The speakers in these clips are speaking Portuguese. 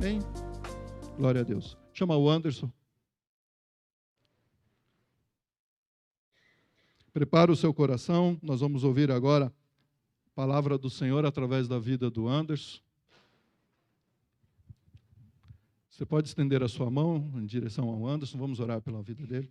Amém? Glória a Deus. Chama o Anderson. Prepara o seu coração. Nós vamos ouvir agora a palavra do Senhor através da vida do Anderson. Você pode estender a sua mão em direção ao Anderson. Vamos orar pela vida dele.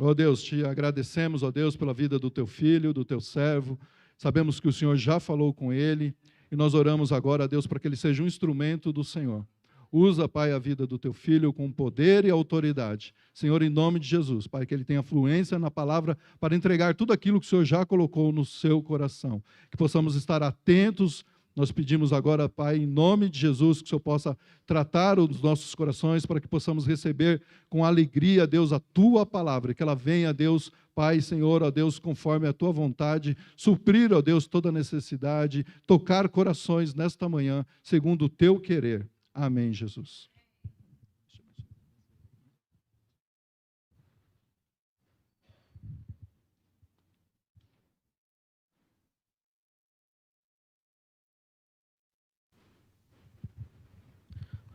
Ó Deus, te agradecemos, ó Deus, pela vida do teu filho, do teu servo. Sabemos que o Senhor já falou com ele. E nós oramos agora, a Deus, para que ele seja um instrumento do Senhor. Usa, Pai, a vida do teu filho com poder e autoridade. Senhor, em nome de Jesus, Pai, que ele tenha fluência na palavra para entregar tudo aquilo que o Senhor já colocou no seu coração. Que possamos estar atentos. Nós pedimos agora, Pai, em nome de Jesus, que o Senhor possa tratar os nossos corações para que possamos receber com alegria, Deus, a Tua palavra, que ela venha, Deus, Pai, Senhor, ó Deus, conforme a Tua vontade, suprir, ó Deus, toda necessidade, tocar corações nesta manhã, segundo o Teu querer. Amém, Jesus.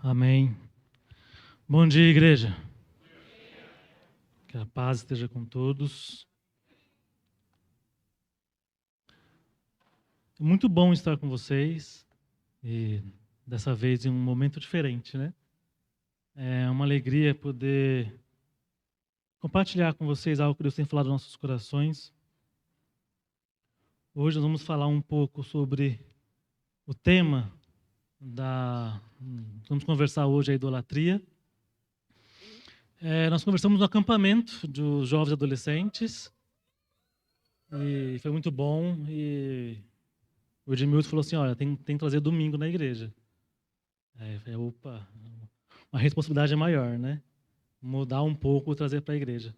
Amém. Bom dia, igreja. Que a paz esteja com todos. É muito bom estar com vocês e dessa vez em um momento diferente, né? É uma alegria poder compartilhar com vocês algo que Deus tem falado nos nossos corações. Hoje nós vamos falar um pouco sobre o tema vamos conversar hoje a idolatria. Nós conversamos no acampamento dos jovens e adolescentes e foi muito bom. E o Edmilton falou assim, olha, tem que trazer domingo na igreja. Opa, uma responsabilidade maior, né? Mudar um pouco, trazer para a igreja.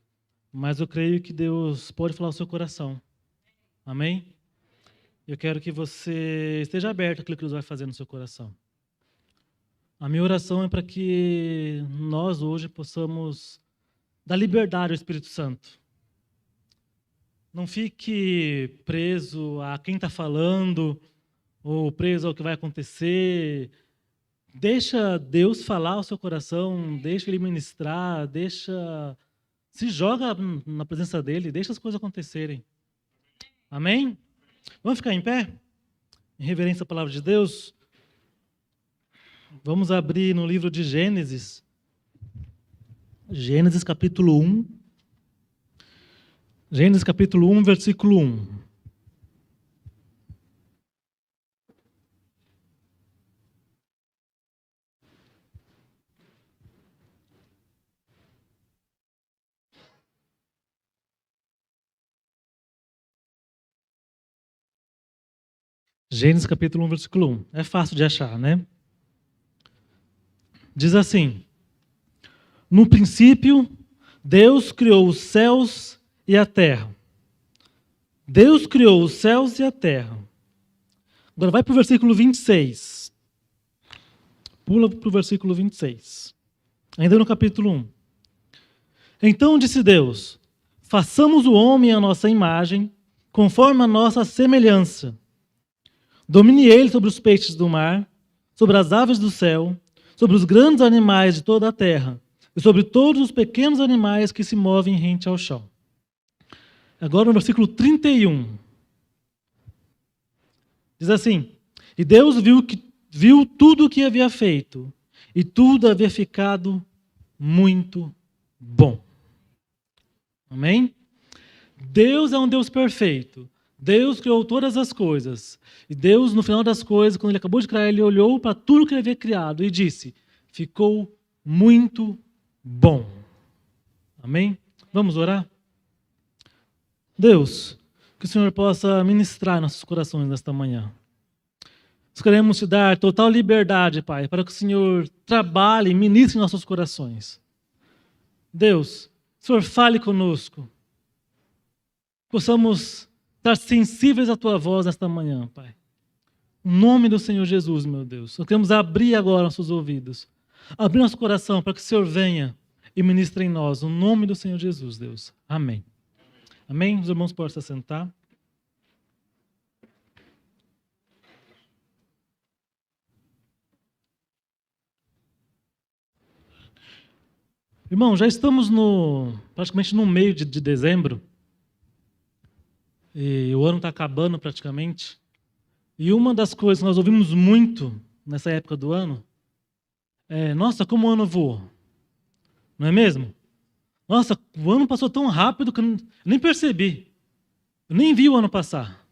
Mas eu creio que Deus pode falar ao seu coração. Amém? Eu quero que você esteja aberto àquilo que Deus vai fazer no seu coração. A minha oração é para que nós hoje possamos dar liberdade ao Espírito Santo. Não fique preso a quem está falando ou preso ao que vai acontecer. Deixa Deus falar ao seu coração, deixa Ele ministrar, se joga na presença dEle, deixa as coisas acontecerem. Amém? Vamos ficar em pé? Em reverência à palavra de Deus. Vamos abrir no livro de Gênesis. Gênesis capítulo 1. Gênesis capítulo 1, versículo 1. Gênesis capítulo 1, versículo 1. É fácil de achar, né? Diz assim: no princípio, Deus criou os céus e a terra. Deus criou os céus e a terra. Agora vai para o versículo 26. Pula para o versículo 26. Ainda no capítulo 1. Então disse Deus: façamos o homem à nossa imagem, conforme a nossa semelhança. Domine ele sobre os peixes do mar, sobre as aves do céu, sobre os grandes animais de toda a terra, e sobre todos os pequenos animais que se movem rente ao chão. Agora no versículo 31. Diz assim: e Deus viu tudo o que havia feito, e tudo havia ficado muito bom. Amém? Deus é um Deus perfeito. Deus criou todas as coisas. E Deus, no final das coisas, quando ele acabou de criar, ele olhou para tudo que ele havia criado e disse: ficou muito bom. Amém? Vamos orar? Deus, que o Senhor possa ministrar nossos corações nesta manhã. Nós queremos te dar total liberdade, Pai, para que o Senhor trabalhe e ministre em nossos corações. Deus, o Senhor fale conosco. Possamos estar sensíveis à Tua voz nesta manhã, Pai. Em nome do Senhor Jesus, meu Deus. Nós queremos abrir agora nossos ouvidos. Abrir nosso coração para que o Senhor venha e ministre em nós. No nome do Senhor Jesus, Deus. Amém. Amém? Os irmãos podem se assentar. Irmão, já estamos praticamente no meio de dezembro. E o ano está acabando praticamente. E uma das coisas que nós ouvimos muito nessa época do ano é: nossa, como o ano voou. Não é mesmo? Nossa, o ano passou tão rápido que eu nem percebi. Eu nem vi o ano passar.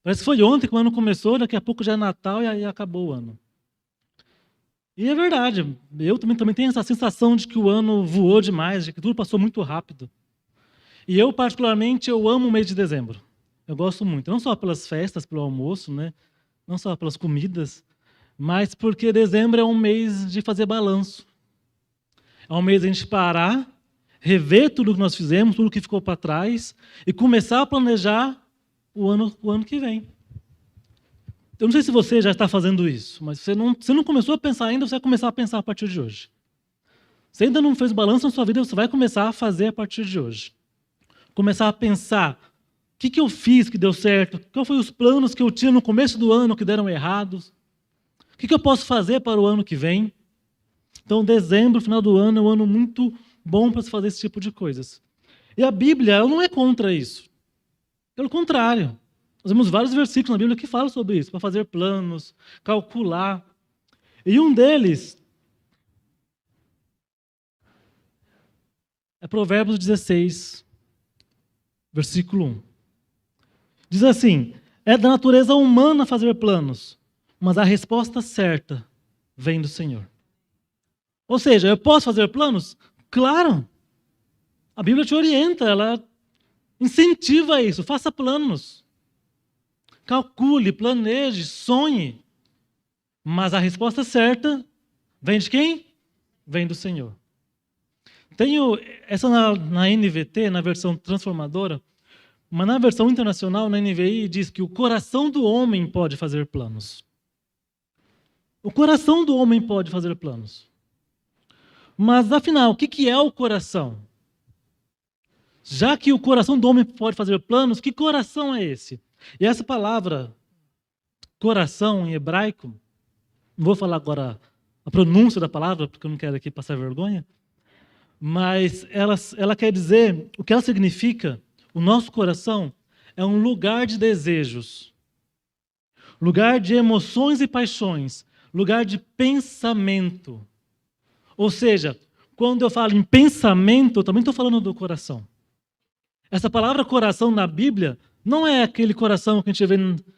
Parece que foi ontem que o ano começou, daqui a pouco já é Natal e aí acabou o ano. E é verdade, eu também tenho essa sensação de que o ano voou demais, de que tudo passou muito rápido. E eu, particularmente, eu amo o mês de dezembro. Eu gosto muito, não só pelas festas, pelo almoço, né? Não só pelas comidas, mas porque dezembro é um mês de fazer balanço. É um mês de a gente parar, rever tudo que nós fizemos, tudo que ficou para trás e começar a planejar o ano que vem. Eu não sei se você já está fazendo isso, mas você não começou a pensar ainda, você vai começar a pensar a partir de hoje. Você ainda não fez balanço na sua vida, você vai começar a fazer a partir de hoje. Começar a pensar: o que eu fiz que deu certo? Quais foram os planos que eu tinha no começo do ano que deram errados? O que eu posso fazer para o ano que vem? Então, dezembro, final do ano, é um ano muito bom para se fazer esse tipo de coisas. E a Bíblia, ela não é contra isso. Pelo contrário. Nós temos vários versículos na Bíblia que falam sobre isso, para fazer planos, calcular. E um deles é Provérbios 16, versículo 1. Diz assim: é da natureza humana fazer planos, mas a resposta certa vem do Senhor. Ou seja, eu posso fazer planos? Claro. A Bíblia te orienta, ela incentiva isso. Faça planos. Calcule, planeje, sonhe. Mas a resposta certa vem de quem? Vem do Senhor. Tenho essa na NVT, na versão transformadora, mas na versão internacional, na NVI, diz que o coração do homem pode fazer planos. O coração do homem pode fazer planos. Mas, afinal, o que é o coração? Já que o coração do homem pode fazer planos, que coração é esse? E essa palavra, coração, em hebraico, não vou falar agora a pronúncia da palavra, porque eu não quero aqui passar vergonha, mas ela quer dizer, o que ela significa, o nosso coração é um lugar de desejos, lugar de emoções e paixões, lugar de pensamento. Ou seja, quando eu falo em pensamento, eu também estou falando do coração. Essa palavra coração na Bíblia não é aquele coração que a gente vê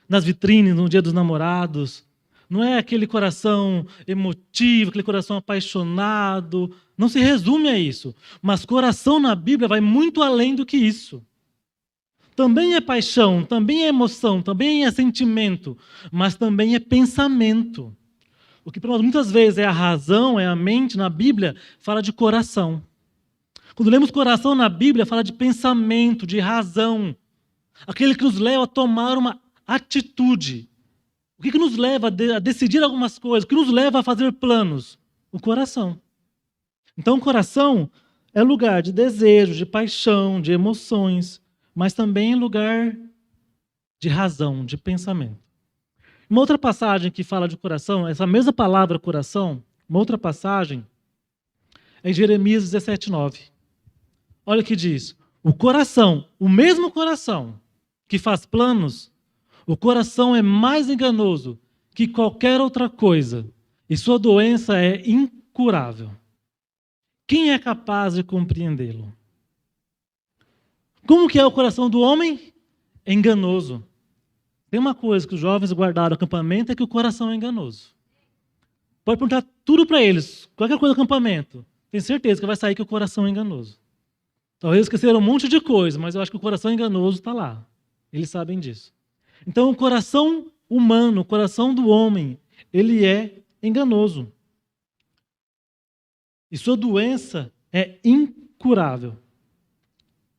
nas vitrines no Dia dos Namorados, não é aquele coração emotivo, aquele coração apaixonado, não se resume a isso. Mas coração na Bíblia vai muito além do que isso. Também é paixão, também é emoção, também é sentimento, mas também é pensamento. O que para nós muitas vezes é a razão, é a mente, na Bíblia fala de coração. Quando lemos coração na Bíblia, fala de pensamento, de razão. Aquele que nos leva a tomar uma atitude. O que nos leva a decidir algumas coisas? O que nos leva a fazer planos? O coração. Então, o coração é lugar de desejo, de paixão, de emoções, mas também é lugar de razão, de pensamento. Uma outra passagem que fala de coração, essa mesma palavra coração, uma outra passagem, é em Jeremias 17:9. Olha o que diz: o coração, o mesmo coração que faz planos, o coração é mais enganoso que qualquer outra coisa e sua doença é incurável. Quem é capaz de compreendê-lo? Como que é o coração do homem? É enganoso. Tem uma coisa que os jovens guardaram no acampamento, é que o coração é enganoso. Pode perguntar tudo para eles, qualquer coisa do acampamento. Tem certeza que vai sair que o coração é enganoso. Talvez esqueceram um monte de coisa, mas eu acho que o coração enganoso está lá. Eles sabem disso. Então, o coração humano, o coração do homem, ele é enganoso. E sua doença é incurável.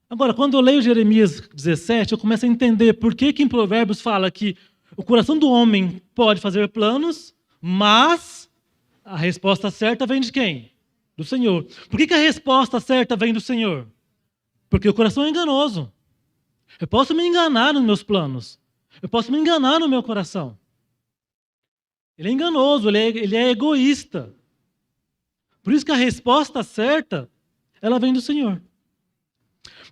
Agora, quando eu leio Jeremias 17, eu começo a entender por que em Provérbios fala que o coração do homem pode fazer planos, mas a resposta certa vem de quem? Do Senhor. Por que a resposta certa vem do Senhor? Porque o coração é enganoso. Eu posso me enganar nos meus planos. Eu posso me enganar no meu coração. Ele é enganoso, ele é egoísta. Por isso que a resposta certa, ela vem do Senhor.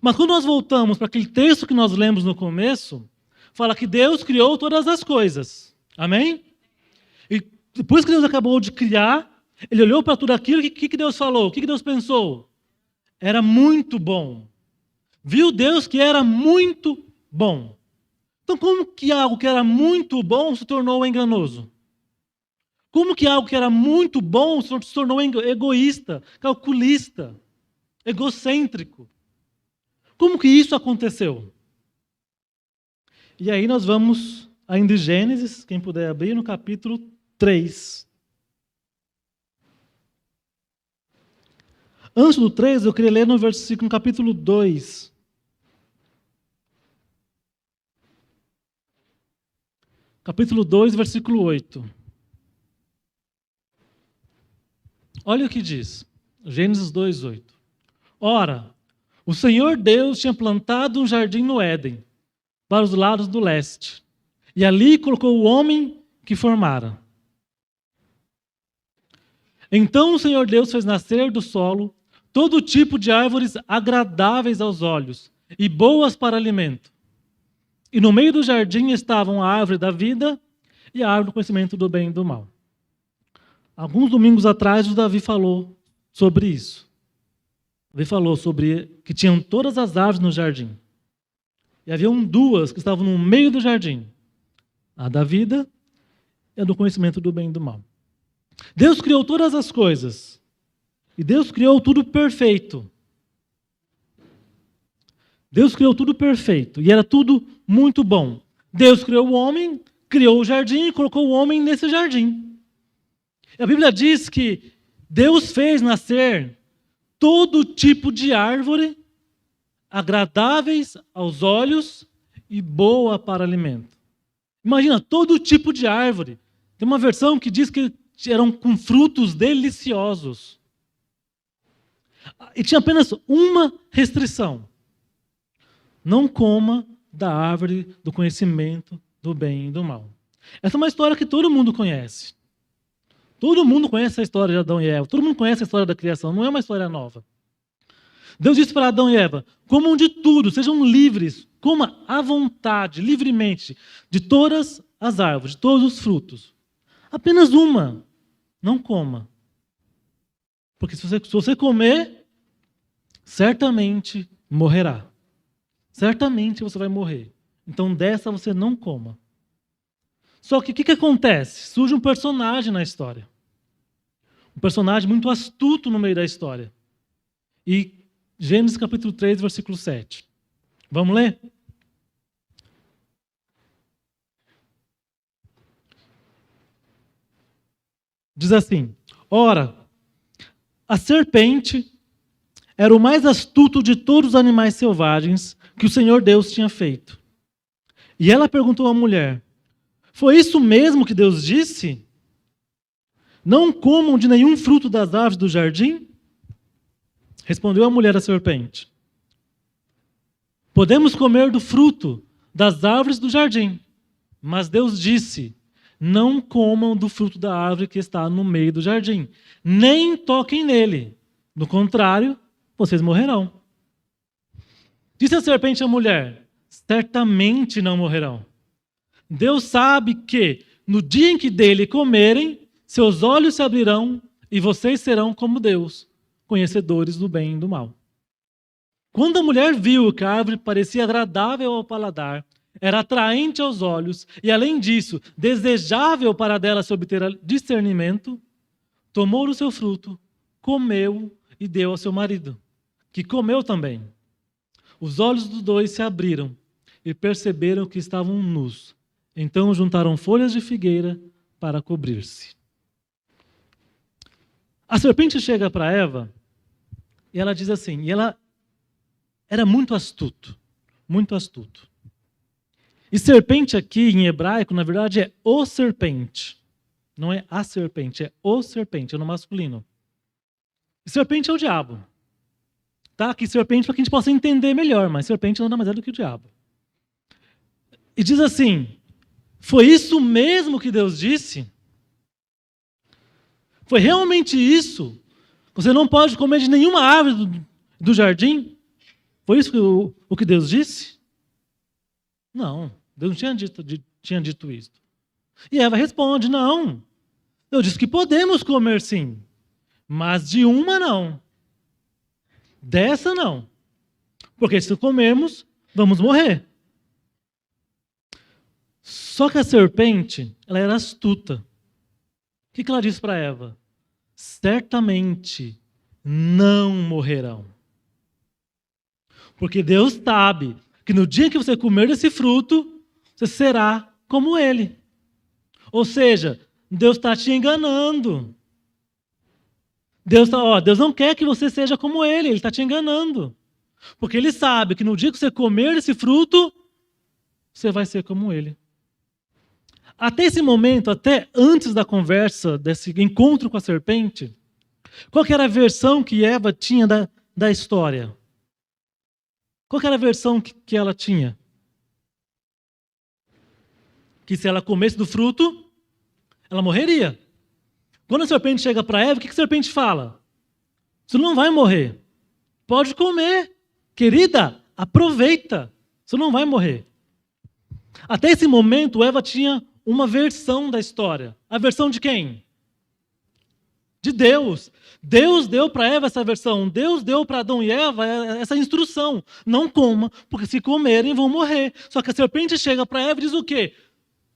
Mas quando nós voltamos para aquele texto que nós lemos no começo, fala que Deus criou todas as coisas. Amém? E depois que Deus acabou de criar, ele olhou para tudo aquilo, o que Deus falou? O que Deus pensou? Era muito bom. Viu Deus que era muito bom. Então, como que algo que era muito bom se tornou enganoso? Como que algo que era muito bom se tornou egoísta, calculista, egocêntrico? Como que isso aconteceu? E aí nós vamos ainda em Gênesis, quem puder abrir, no capítulo 3. Antes do 3, eu queria ler no capítulo 2. Capítulo 2, versículo 8. Olha o que diz. Gênesis 2, 8. Ora, o Senhor Deus tinha plantado um jardim no Éden, para os lados do leste, e ali colocou o homem que formara. Então o Senhor Deus fez nascer do solo todo tipo de árvores agradáveis aos olhos e boas para alimento. E no meio do jardim estavam a árvore da vida e a árvore do conhecimento do bem e do mal. Alguns domingos atrás, o Davi falou sobre isso. Davi falou sobre que tinham todas as árvores no jardim. E haviam duas que estavam no meio do jardim. A da vida e a do conhecimento do bem e do mal. Deus criou todas as coisas. E Deus criou tudo perfeito. Deus criou tudo perfeito. E era tudo muito bom. Deus criou o homem, criou o jardim e colocou o homem nesse jardim. A Bíblia diz que Deus fez nascer todo tipo de árvore agradáveis aos olhos e boa para alimento. Imagina, todo tipo de árvore. Tem uma versão que diz que eram com frutos deliciosos. E tinha apenas uma restrição. Não coma da árvore do conhecimento do bem e do mal. Essa é uma história que todo mundo conhece. Todo mundo conhece a história de Adão e Eva. Todo mundo conhece a história da criação. Não é uma história nova. Deus disse para Adão e Eva, comam de tudo, sejam livres, coma à vontade, livremente, de todas as árvores, de todos os frutos. Apenas uma, não coma. Porque se você comer, certamente morrerá. Certamente você vai morrer. Então dessa você não coma. Só que o que acontece? Surge um personagem na história. Um personagem muito astuto no meio da história. E Gênesis capítulo 3, versículo 7. Vamos ler? Diz assim: ora, a serpente era o mais astuto de todos os animais selvagens que o Senhor Deus tinha feito. E ela perguntou à mulher: foi isso mesmo que Deus disse? Não comam de nenhum fruto das árvores do jardim? Respondeu a mulher à serpente: podemos comer do fruto das árvores do jardim. Mas Deus disse: não comam do fruto da árvore que está no meio do jardim, nem toquem nele. Do contrário, vocês morrerão. Disse a serpente à mulher: certamente não morrerão. Deus sabe que, no dia em que dele comerem, seus olhos se abrirão e vocês serão como Deus, conhecedores do bem e do mal. Quando a mulher viu que a árvore parecia agradável ao paladar, era atraente aos olhos e, além disso, desejável para dela se obter discernimento, tomou o seu fruto, comeu e deu ao seu marido, que comeu também. Os olhos dos dois se abriram e perceberam que estavam nus. Então juntaram folhas de figueira para cobrir-se. A serpente chega para Eva e ela diz assim, e ela era muito astuto, muito astuto. E serpente aqui em hebraico, na verdade, é o serpente. Não é a serpente, é o serpente, é no masculino. E serpente é o diabo. Tá? Aqui serpente para que a gente possa entender melhor, mas serpente nada mais é do que o diabo. E diz assim, foi isso mesmo que Deus disse? Foi realmente isso? Você não pode comer de nenhuma árvore do jardim? Foi isso o que Deus disse? Não, Deus não tinha dito isso. E Eva responde, não, eu disse que podemos comer sim, mas de uma não. Dessa não. Porque se comermos, vamos morrer. Só que a serpente, ela era astuta. O que ela disse para Eva? Certamente não morrerão. Porque Deus sabe que no dia que você comer desse fruto, você será como ele. Ou seja, Deus está te enganando. Deus não quer que você seja como ele está te enganando. Porque ele sabe que no dia que você comer desse fruto, você vai ser como ele. Até esse momento, até antes da conversa, desse encontro com a serpente, qual que era a versão que Eva tinha da história? Qual que era a versão que ela tinha? Que se ela comesse do fruto, ela morreria. Quando a serpente chega para Eva, o que a serpente fala? Você não vai morrer. Pode comer. Querida, aproveita. Você não vai morrer. Até esse momento, Eva tinha uma versão da história. A versão de quem? De Deus. Deus deu para Eva essa versão. Deus deu para Adão e Eva essa instrução. Não coma, porque se comerem vão morrer. Só que a serpente chega para Eva e diz o quê?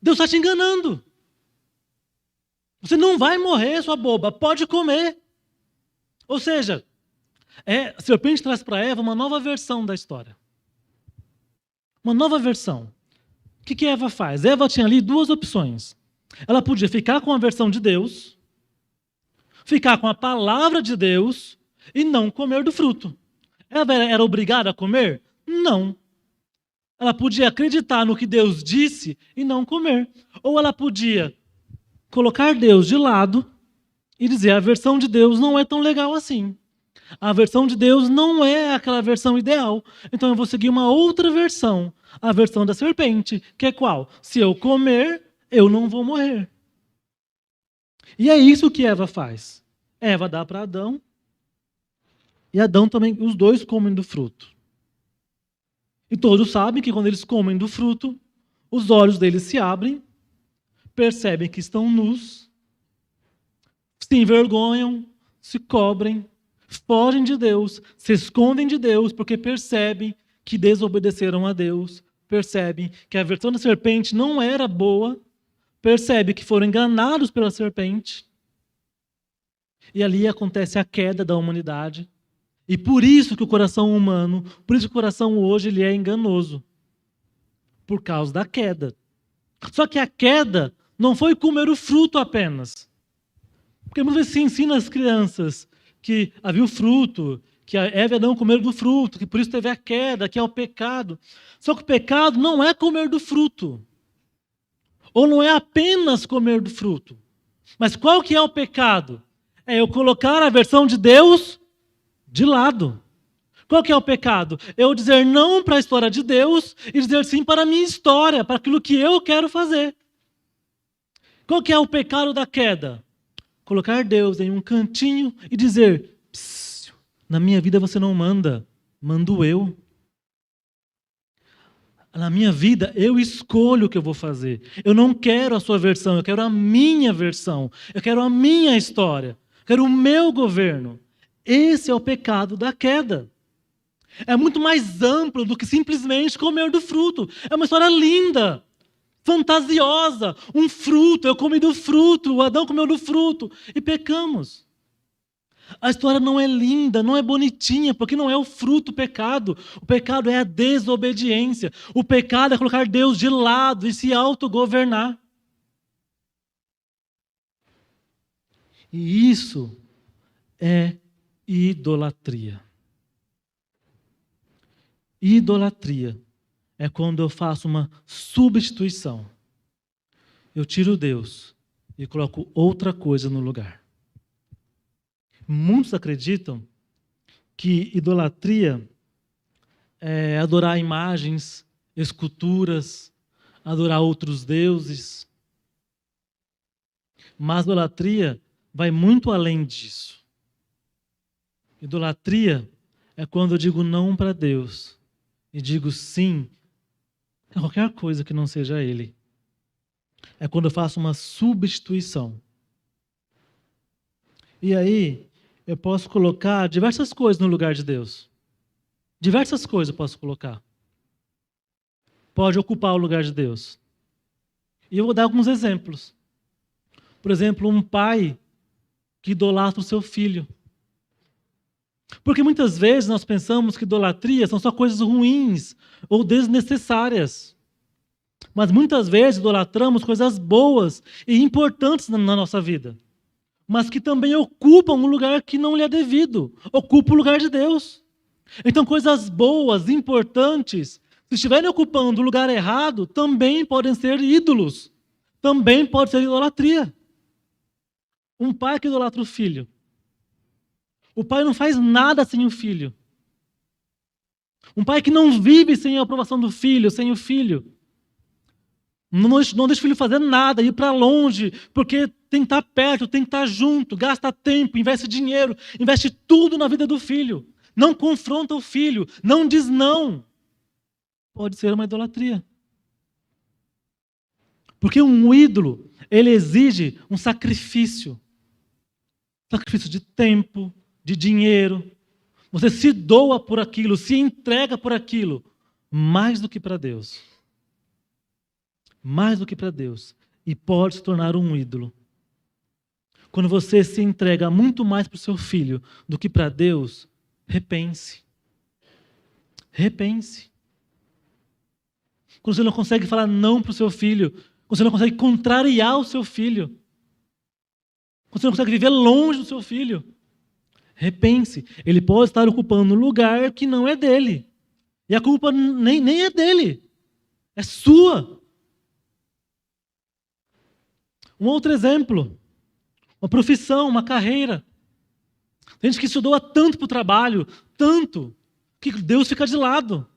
Deus está te enganando. Você não vai morrer, sua boba. Pode comer. Ou seja, a serpente traz para Eva uma nova versão da história. Uma nova versão. O que Eva faz? Eva tinha ali duas opções. Ela podia ficar com a versão de Deus, ficar com a palavra de Deus e não comer do fruto. Ela era obrigada a comer? Não. Ela podia acreditar no que Deus disse e não comer. Ou ela podia colocar Deus de lado e dizer a versão de Deus não é tão legal assim. A versão de Deus não é aquela versão ideal. Então eu vou seguir uma outra versão. A versão da serpente, que é qual? Se eu comer, eu não vou morrer. E é isso que Eva faz. Eva dá para Adão. E Adão também, os dois comem do fruto. E todos sabem que quando eles comem do fruto, os olhos deles se abrem, percebem que estão nus, se envergonham, se cobrem, fogem de Deus, se escondem de Deus, porque percebem que desobedeceram a Deus, percebem que a versão da serpente não era boa, percebem que foram enganados pela serpente. E ali acontece a queda da humanidade. E por isso que o coração humano, por isso que o coração hoje ele é enganoso. Por causa da queda. Só que a queda não foi comer o fruto apenas. Porque muitas vezes se ensina às crianças que havia o fruto, que a Eva e Adão comeram do fruto, que por isso teve a queda, que é o pecado. Só que o pecado não é comer do fruto. Ou não é apenas comer do fruto. Mas qual que é o pecado? É eu colocar a versão de Deus de lado. Qual que é o pecado? Eu dizer não para a história de Deus e dizer sim para a minha história, para aquilo que eu quero fazer. Qual que é o pecado da queda? Colocar Deus em um cantinho e dizer, na minha vida você não manda, mando eu. Na minha vida eu escolho o que eu vou fazer. Eu não quero a sua versão, eu quero a minha versão. Eu quero a minha história. Eu quero o meu governo. Esse é o pecado da queda. É muito mais amplo do que simplesmente comer do fruto. É uma história linda, fantasiosa. Um fruto, eu comi do fruto, o Adão comeu do fruto e pecamos. A história não é linda, não é bonitinha, porque não é o fruto o pecado. O pecado é a desobediência. O pecado é colocar Deus de lado e se autogovernar. E isso é idolatria. Idolatria é quando eu faço uma substituição. Eu tiro Deus e coloco outra coisa no lugar. Muitos acreditam que idolatria é adorar imagens, esculturas, adorar outros deuses. Mas idolatria vai muito além disso. Idolatria é quando eu digo não para Deus e digo sim a qualquer coisa que não seja Ele. É quando eu faço uma substituição. E aí, eu posso colocar diversas coisas no lugar de Deus. Diversas coisas eu posso colocar. Pode ocupar o lugar de Deus. E eu vou dar alguns exemplos. Por exemplo, um pai que idolatra o seu filho. Porque muitas vezes nós pensamos que idolatria são só coisas ruins ou desnecessárias. Mas muitas vezes idolatramos coisas boas e importantes na nossa vida, mas que também ocupam um lugar que não lhe é devido, ocupa o lugar de Deus. Então coisas boas, importantes, se estiverem ocupando o lugar errado, também podem ser ídolos, também pode ser idolatria. Um pai que idolatra o filho. O pai não faz nada sem o filho. Um pai que não vive sem a aprovação do filho, sem o filho. Não deixa o filho fazer nada, ir para longe, porque tem que estar perto, tem que estar junto, gasta tempo, investe dinheiro, investe tudo na vida do filho. Não confronta o filho, não diz não. Pode ser uma idolatria. Porque um ídolo, ele exige um sacrifício. Sacrifício de tempo, de dinheiro. Você se doa por aquilo, se entrega por aquilo, mais do que para Deus. Mais do que para Deus. E pode se tornar um ídolo. Quando você se entrega muito mais para o seu filho do que para Deus, repense. Repense. Quando você não consegue falar não para o seu filho, quando você não consegue contrariar o seu filho, quando você não consegue viver longe do seu filho, repense. Ele pode estar ocupando um lugar que não é dele. E a culpa nem é dele. É sua. Um outro exemplo, uma profissão, uma carreira. Tem gente que se doa tanto para o trabalho, tanto, que Deus fica de lado.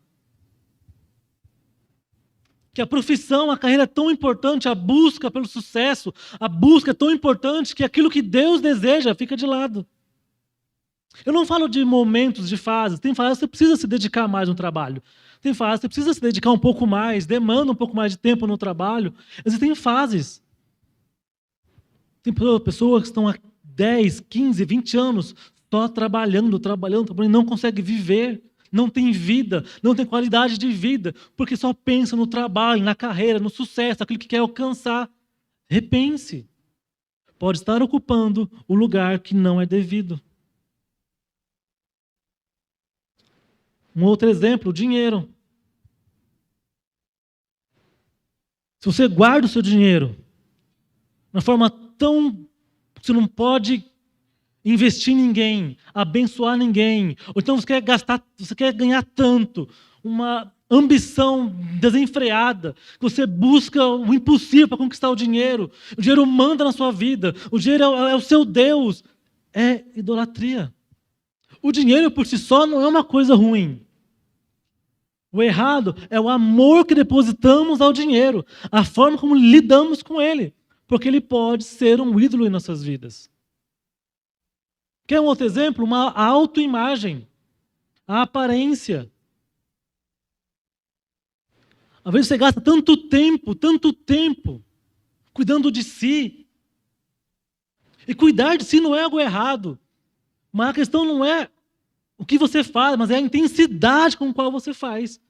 Que a profissão, a carreira é tão importante, a busca pelo sucesso, a busca é tão importante que aquilo que Deus deseja fica de lado. Eu não falo de momentos, de fases. Tem fases que você precisa se dedicar mais no trabalho. Tem fases que você precisa se dedicar um pouco mais, demanda um pouco mais de tempo no trabalho. Existem fases. Tem pessoas que estão há 10, 15, 20 anos só trabalhando, e não conseguem viver, não tem vida, não tem qualidade de vida, porque só pensa no trabalho, na carreira, no sucesso, aquilo que quer alcançar. Repense. Pode estar ocupando o lugar que não é devido. Um outro exemplo, o dinheiro. Se você guarda o seu dinheiro de uma forma tão... Você não pode investir em ninguém, abençoar ninguém, ou então você quer gastar, você quer ganhar tanto, uma ambição desenfreada, que você busca o impossível para conquistar o dinheiro manda na sua vida, o dinheiro é o seu Deus, é idolatria. O dinheiro por si só não é uma coisa ruim. O errado é o amor que depositamos ao dinheiro, a forma como lidamos com ele, porque ele pode ser um ídolo em nossas vidas. Quer um outro exemplo? Uma autoimagem, a aparência. Às vezes você gasta tanto tempo, cuidando de si. E cuidar de si não é algo errado. Mas a questão não é o que você faz, mas é a intensidade com a qual você faz.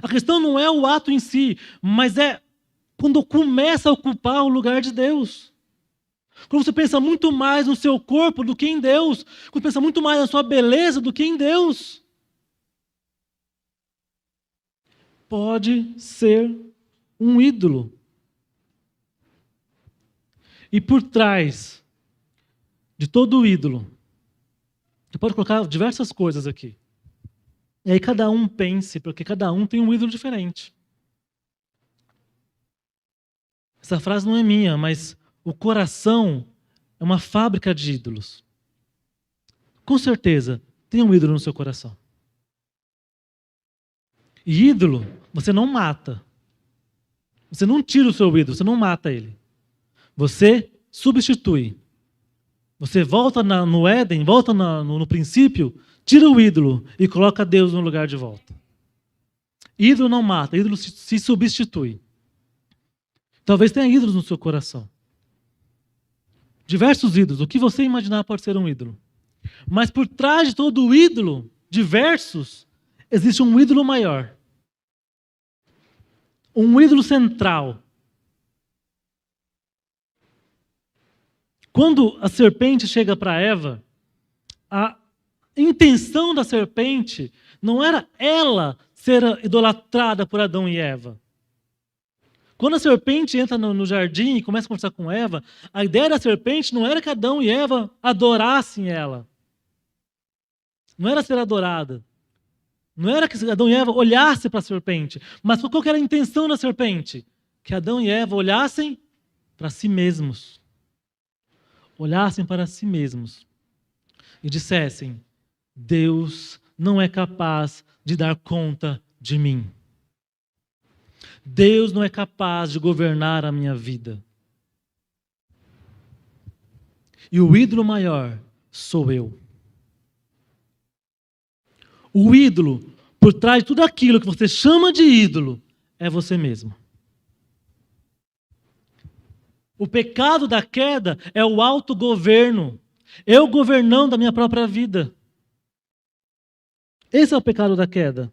A questão não é o ato em si, mas é quando começa a ocupar o lugar de Deus. Quando você pensa muito mais no seu corpo do que em Deus. Quando pensa muito mais na sua beleza do que em Deus. Pode ser um ídolo. E por trás de todo ídolo, você pode colocar diversas coisas aqui. E aí cada um pense, porque cada um tem um ídolo diferente. Essa frase não é minha, mas o coração é uma fábrica de ídolos. Com certeza, tem um ídolo no seu coração. E ídolo, você não mata. Você não tira o seu ídolo, você não mata ele. Você substitui. Você volta no Éden, volta no princípio, tira o ídolo e coloca Deus no lugar de volta. Ídolo não mata, ídolo se substitui. Talvez tenha ídolos no seu coração. Diversos ídolos. O que você imaginar pode ser um ídolo. Mas por trás de todo ídolo, diversos, existe um ídolo maior. Um ídolo central. Quando a serpente chega para Eva, a intenção da serpente não era ela ser idolatrada por Adão e Eva. Quando a serpente entra no jardim e começa a conversar com Eva, a ideia da serpente não era que Adão e Eva adorassem ela. Não era ser adorada. Não era que Adão e Eva olhassem para a serpente. Mas qual que era a intenção da serpente? Que Adão e Eva olhassem para si mesmos. Olhassem para si mesmos. E dissessem: Deus não é capaz de dar conta de mim. Deus não é capaz de governar a minha vida. E o ídolo maior sou eu. O ídolo, por trás de tudo aquilo que você chama de ídolo, é você mesmo. O pecado da queda é o autogoverno. Eu governando a minha própria vida. Esse é o pecado da queda.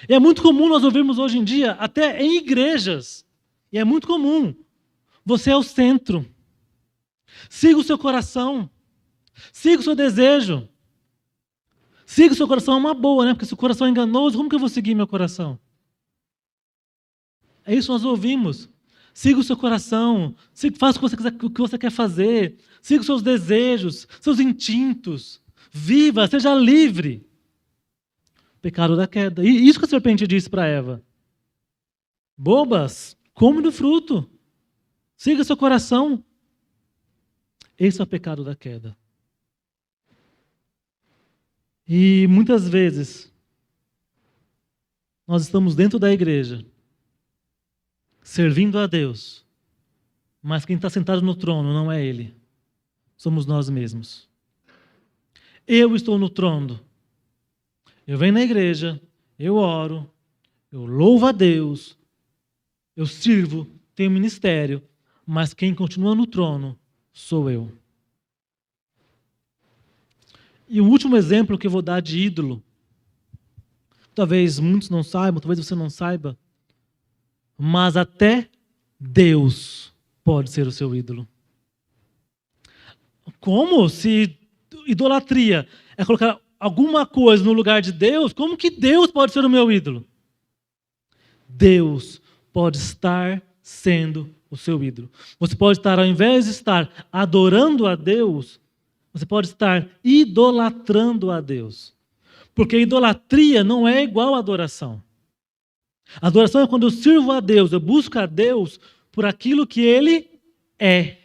E é muito comum nós ouvirmos hoje em dia, até em igrejas, e é muito comum, você é o centro. Siga o seu coração. Siga o seu desejo. Siga o seu coração é uma boa, né? Porque se o coração é enganoso, como que eu vou seguir meu coração? É isso que nós ouvimos. Siga o seu coração. Faça o que você quer fazer. Siga os seus desejos, seus instintos. Viva, seja livre. Pecado da queda. E isso que a serpente disse para Eva. Bobas, come do fruto. Siga seu coração. Esse é o pecado da queda. E muitas vezes nós estamos dentro da igreja, servindo a Deus, mas quem está sentado no trono não é Ele. Somos nós mesmos. Eu estou no trono. Eu venho na igreja, eu oro, eu louvo a Deus, eu sirvo, tenho ministério, mas quem continua no trono sou eu. E o último exemplo que eu vou dar de ídolo, talvez muitos não saibam, talvez você não saiba, mas até Deus pode ser o seu ídolo. Como? Se idolatria é colocar alguma coisa no lugar de Deus, como que Deus pode ser o meu ídolo? Deus pode estar sendo o seu ídolo. Você pode estar, ao invés de estar adorando a Deus, você pode estar idolatrando a Deus. Porque idolatria não é igual a adoração. Adoração é quando eu sirvo a Deus, eu busco a Deus por aquilo que Ele é.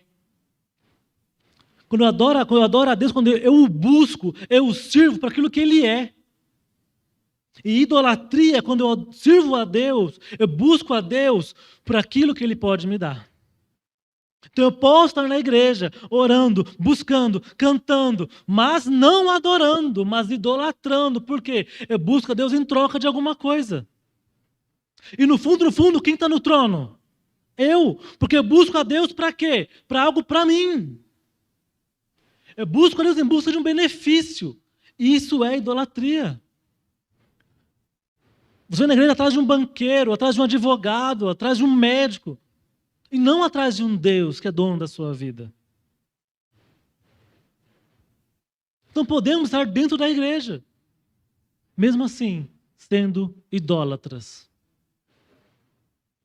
Quando eu adoro a Deus, quando eu o busco, eu o sirvo por aquilo que Ele é. E idolatria é quando eu sirvo a Deus, eu busco a Deus por aquilo que Ele pode me dar. Então eu posso estar na igreja, orando, buscando, cantando, mas não adorando, mas idolatrando. Por quê? Eu busco a Deus em troca de alguma coisa. E no fundo, quem está no trono? Eu. Porque eu busco a Deus para quê? Para algo para mim. Eu busco a Deus em busca de um benefício. Isso é idolatria. Você vai na igreja atrás de um banqueiro, atrás de um advogado, atrás de um médico. E não atrás de um Deus que é dono da sua vida. Então podemos estar dentro da igreja, mesmo assim, sendo idólatras.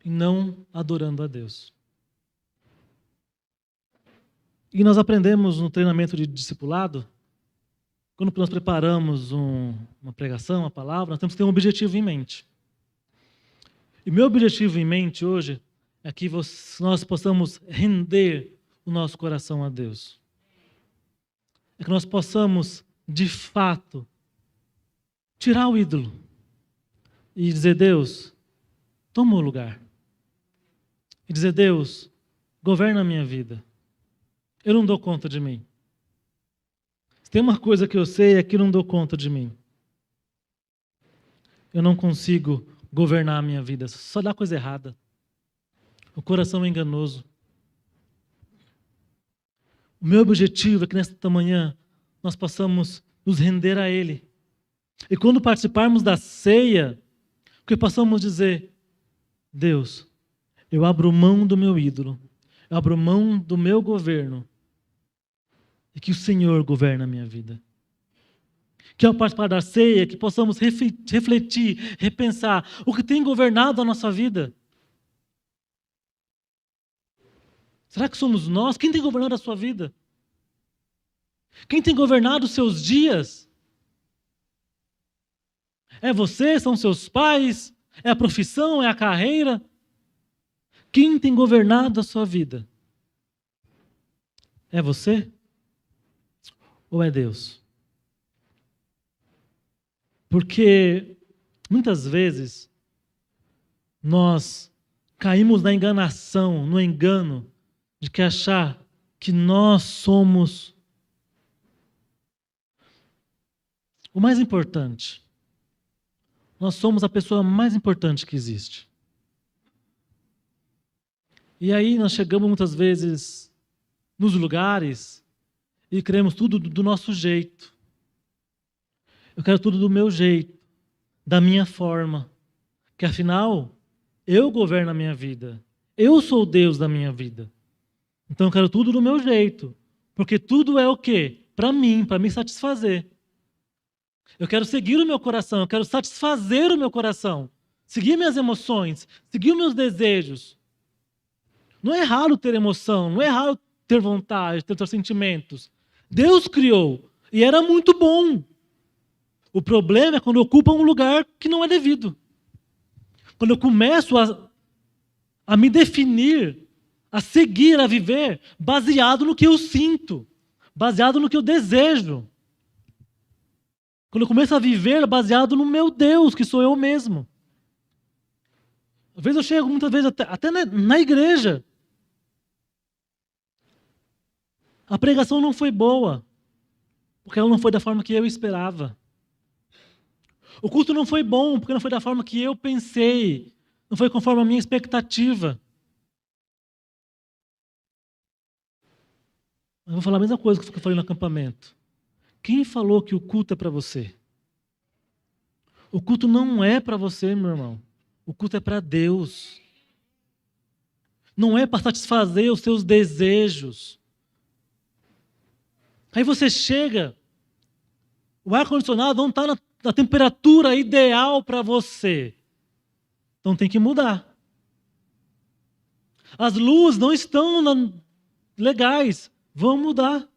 E não adorando a Deus. E nós aprendemos no treinamento de discipulado, quando nós preparamos uma pregação, uma palavra, nós temos que ter um objetivo em mente. E meu objetivo em mente hoje é que nós possamos render o nosso coração a Deus. É que nós possamos, de fato, tirar o ídolo e dizer: Deus, toma o lugar. E dizer: Deus, governa a minha vida. Eu não dou conta de mim. Se tem uma coisa que eu sei é que eu não dou conta de mim. Eu não consigo governar a minha vida. Só dá coisa errada. O coração é enganoso. O meu objetivo é que nesta manhã nós possamos nos render a Ele. E quando participarmos da ceia, que possamos dizer: Deus, eu abro mão do meu ídolo, eu abro mão do meu governo, e que o Senhor governe a minha vida. Que ao participar da ceia, que possamos refletir, repensar o que tem governado a nossa vida. Será que somos nós? Quem tem governado a sua vida? Quem tem governado os seus dias? É você? São seus pais? É a profissão? É a carreira? Quem tem governado a sua vida? É você? Ou é Deus? Porque muitas vezes nós caímos na enganação, no engano de que achar que nós somos o mais importante. Nós somos a pessoa mais importante que existe. E aí nós chegamos muitas vezes nos lugares e queremos tudo do nosso jeito. Eu quero tudo do meu jeito, da minha forma. Que afinal, eu governo a minha vida. Eu sou o Deus da minha vida. Então eu quero tudo do meu jeito. Porque tudo é o quê? Para me satisfazer. Eu quero seguir o meu coração, eu quero satisfazer o meu coração. Seguir minhas emoções, seguir os meus desejos. Não é errado ter emoção, não é errado ter vontade, ter sentimentos. Deus criou e era muito bom. O problema é quando ocupa um lugar que não é devido. Quando eu começo a me definir, a seguir, a viver, baseado no que eu sinto, baseado no que eu desejo. Quando eu começo a viver baseado no meu Deus, que sou eu mesmo. Às vezes eu chego, muitas vezes, até na igreja. A pregação não foi boa, porque ela não foi da forma que eu esperava. O culto não foi bom, porque não foi da forma que eu pensei. Não foi conforme a minha expectativa. Eu vou falar a mesma coisa que eu falei no acampamento. Quem falou que o culto é para você? O culto não é para você, meu irmão. O culto é para Deus. Não é para satisfazer os seus desejos. Aí você chega, o ar-condicionado não está na temperatura ideal para você. Então tem que mudar. As luzes não estão legais. Vamos mudar.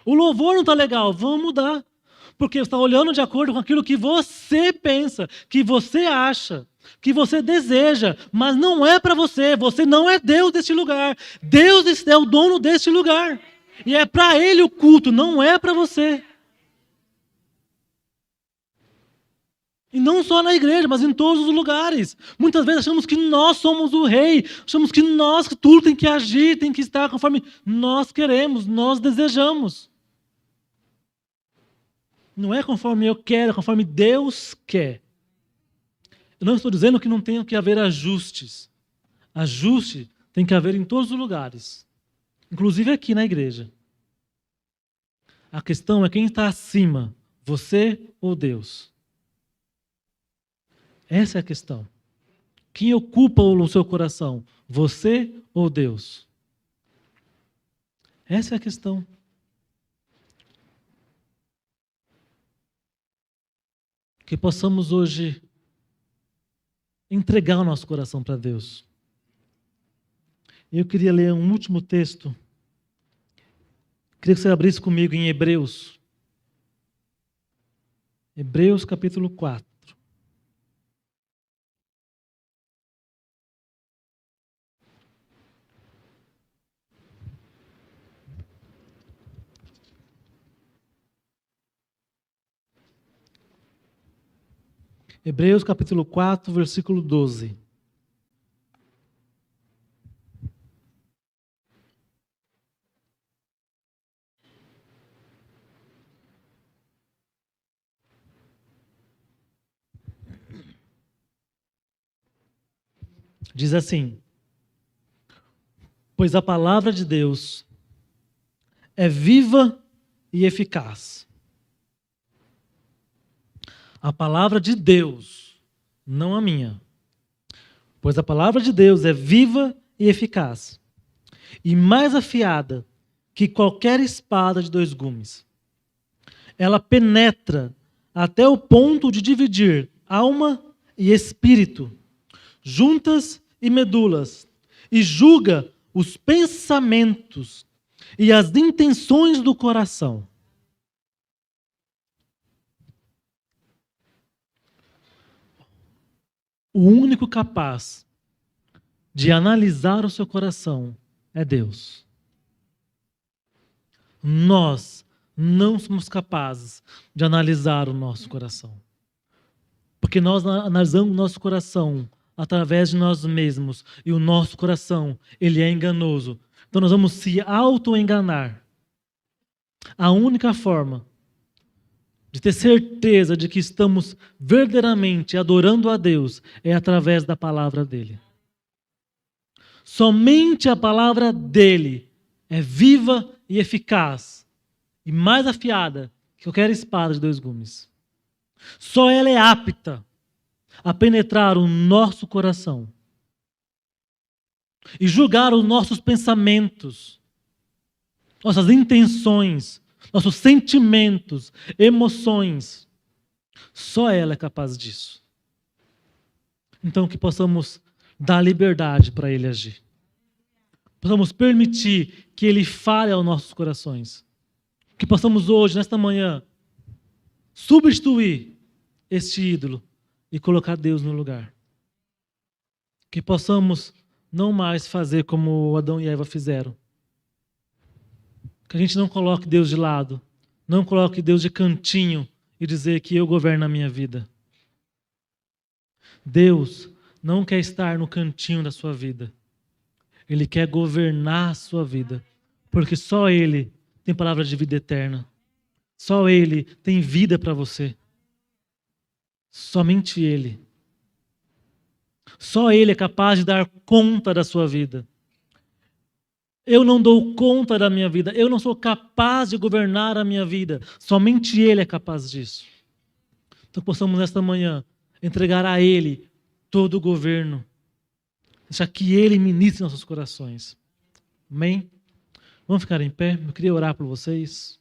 O louvor não está legal. Vamos mudar. Porque você está olhando de acordo com aquilo que você pensa, que você acha, que você deseja, mas não é para você. Você não é Deus deste lugar. Deus é o dono deste lugar. E é para Ele o culto, não é para você. E não só na igreja, mas em todos os lugares. Muitas vezes achamos que nós somos o rei, achamos que tudo tem que agir, tem que estar conforme nós queremos, nós desejamos. Não é conforme eu quero, é conforme Deus quer. Eu não estou dizendo que não tem que haver ajustes. Ajuste tem que haver em todos os lugares, inclusive aqui na igreja. A questão é quem está acima, você ou Deus? Essa é a questão. Quem ocupa o seu coração, você ou Deus? Essa é a questão. Que possamos hoje entregar o nosso coração para Deus. Eu queria ler um último texto. Queria que você abrisse comigo em Hebreus. Hebreus capítulo 4. Hebreus capítulo 4, versículo 12. Diz assim: pois a palavra de Deus é viva e eficaz. A palavra de Deus, não a minha. Pois a palavra de Deus é viva e eficaz, e mais afiada que qualquer espada de 2 gumes. Ela penetra até o ponto de dividir alma e espírito, juntas e medulas, e julga os pensamentos e as intenções do coração. O único capaz de analisar o seu coração é Deus. Nós não somos capazes de analisar o nosso coração. Porque nós analisamos o nosso coração através de nós mesmos. E o nosso coração, ele é enganoso. Então nós vamos se auto-enganar. A única forma de ter certeza de que estamos verdadeiramente adorando a Deus é através da palavra dele. Somente a palavra dele é viva e eficaz e mais afiada que qualquer espada de 2 gumes. Só ela é apta a penetrar o nosso coração e julgar os nossos pensamentos, nossas intenções, nossos sentimentos, emoções. Só ela é capaz disso. Então que possamos dar liberdade para ele agir. Possamos permitir que ele fale aos nossos corações. Que possamos hoje, nesta manhã, substituir este ídolo e colocar Deus no lugar. Que possamos não mais fazer como Adão e Eva fizeram. Que a gente não coloque Deus de lado, não coloque Deus de cantinho e dizer que eu governo a minha vida. Deus não quer estar no cantinho da sua vida. Ele quer governar a sua vida, porque só Ele tem palavra de vida eterna. Só Ele tem vida para você. Somente Ele. Só Ele é capaz de dar conta da sua vida. Eu não dou conta da minha vida. Eu não sou capaz de governar a minha vida. Somente Ele é capaz disso. Então possamos nesta manhã entregar a Ele todo o governo. Deixar que Ele ministre nossos corações. Amém? Vamos ficar em pé? Eu queria orar por vocês.